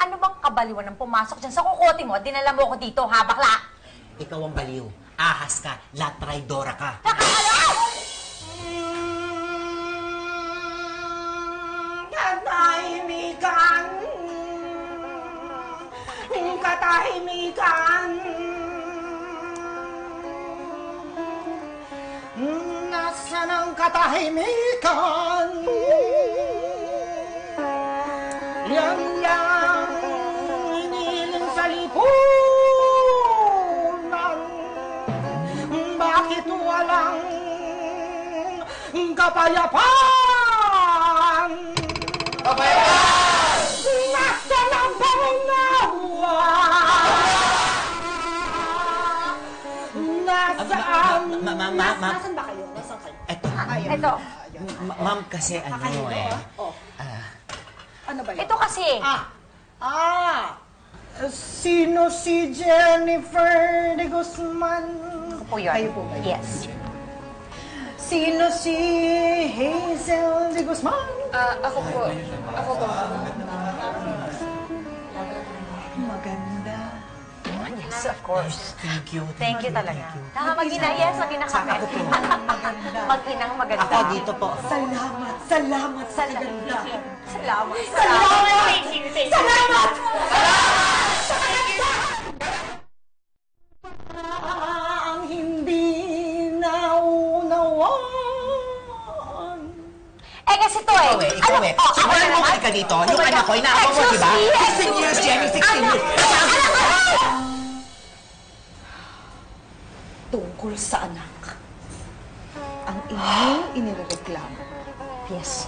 Ano bang kabaliwan ang pumasok dyan sa kukote mo? Dinala mo ko dito, ha, bakla? Ikaw ang baliw. Ahas ka. Latraidora ka. Nakakalaw! Katahimikan! Katahimikan! Nasaan ang katahimikan? Yan yang iniling sa lipunan. Bakit walang kapayapaan? Kapayapaan! Nasaan ang pangunawa? Nasaan? Nasaan ba kayo? Nasaan kayo? Ito. Ma'am, kasi ano eh. Ano ba yun? Ito kasi. Sino si Jennifer de Guzman? Ako po yun. Kayo po ba yun? Yes. Sino si Hazel de Guzman? Ako po. Ako po. Maganda. Yes, of course. Thank you. Thank you talaga. Mag-ina, yes, mag-ina kami. Mag-inang maganda. Ako dito po. Salamat, salamat sa ganda. Salamat. Salamat! Salamat! Ang hindi naunawaan. Kasi to eh. Ikaw eh. Wala mo ka dito. Yung anak ko, inaabang mo, di ba? 16 years, Jenny, 16 years. Tungkol sa anak. Ang inyong inireklamo. Yes.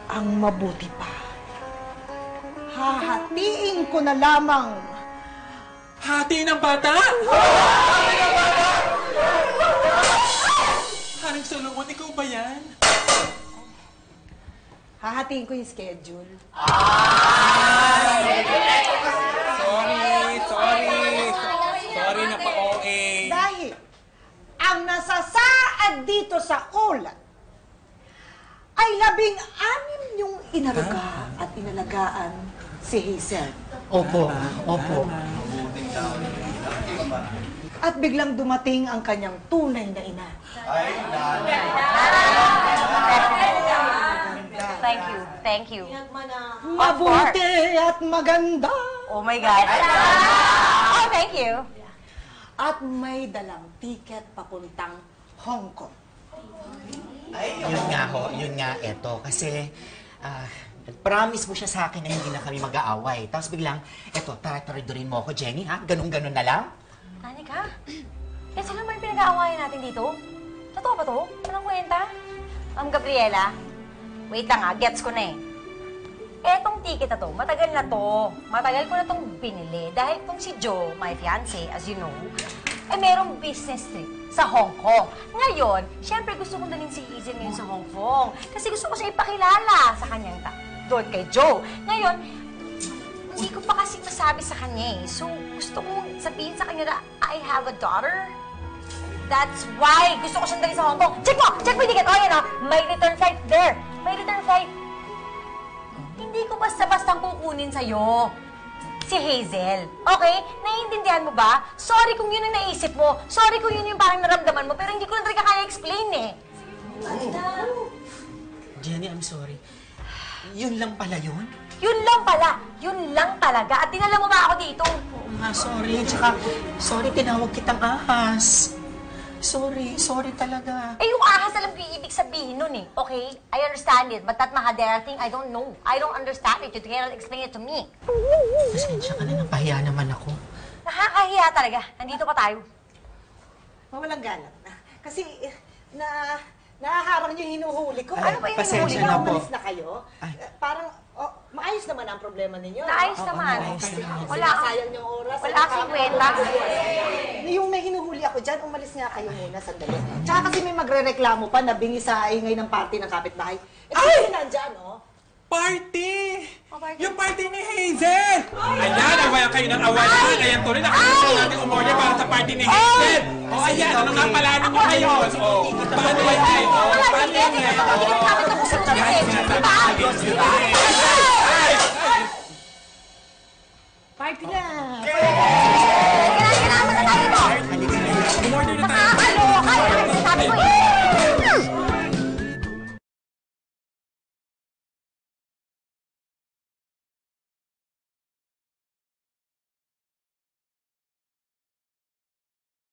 Ang mabuti pa. Hahatiin ko na lamang. Hati ng bata? Haring Solomon, ikaw ba yan? Hahatiin ko yung schedule. Sorry na pa-OA. Dahil ang nasasaad dito sa ulat ay 16 yung inalaga at inalagaan si Hazel. Opo, opo. At biglang dumating ang kanyang tunay na ina. Thank you. Thank you. Mabuti at maganda. Oh my God. Oh, thank you. At may dalang tiket papuntang Hong Kong. Yun nga, eto. Kasi, nag-promise mo siya sa akin na hindi na kami mag-aaway. Tapos biglang, eto, tara-taridurin mo ako, Jenny, ha? Ganun-ganun na lang? Danica, kasi naman pinag-aawayan natin dito. Totoo ba to? Walang kwenta? Gabriela, wait lang gets ko na eh. Etong ticket na to, matagal na to. Matagal ko na tong binili. Dahil tong si Joe, my fiancé, as you know, merong business trip sa Hong Kong. Ngayon, syempre gusto kong dalhin si Hazel ngayon sa Hong Kong. Kasi gusto ko siya ipakilala sa kanyang doon kay Joe. Ngayon, hindi ko pa kasi masabi sa kanya eh. So, gusto kong sabihin sa kanya na I have a daughter. That's why gusto ko siyang dalhin sa Hong Kong. Check mo! Check mo yung ticket! O, yan o! May return flight there! May return flight! Hindi ko basta-bastang kukunin sa'yo si Hazel. Okay? Naiintindihan mo ba? Sorry kung yun ang naisip mo. Sorry kung yun yung parang naramdaman mo. Pero hindi ko lang talaga kaya explain eh. Jenny, I'm sorry. Yun lang pala yun? Yun lang pala. Yun lang talaga. At dinala mo ba ako dito? Oo nga, sorry. Tsaka, sorry, tinawag kitang ahas. Sorry talaga. Yung ahas alam ko yung ibig sabihin nun eh. Okay? I understand it. But that Mahadera thing, I don't know. I don't understand it. You cannot explain it to me. Pasensya ka na, napahiya naman ako. Nakakahiya talaga. Nandito pa tayo. Mawalang galang na. Kasi, nahaharang yung hinuhuli ko. Ano ba yung Pasensya hinuhuli na ko? po. Umalis na kayo. Parang, maayos naman ang problema ninyo. Naayos no? naman. Wala Sayang yung oras. Wala akong kwenta. Yung may hinuhuli ako dyan, umalis nga kayo muna sandali. Tsaka kasi may magre-reklamo pa na bingi sa ingay ng party ng kapitbahay. Ay! Nandyan, oh. Party! party. Yung party ni Hazel! Ayan, awayan kayo ng awayan. Ayan, tuloy, nakalimutan natin umorder para sa party ni Hazel. O, ayan, ano nga pala ninyo ngayon? O, paano yan? O, paano yan? Hindi kami tapos na ulit eh. Diba? Ay! Party na!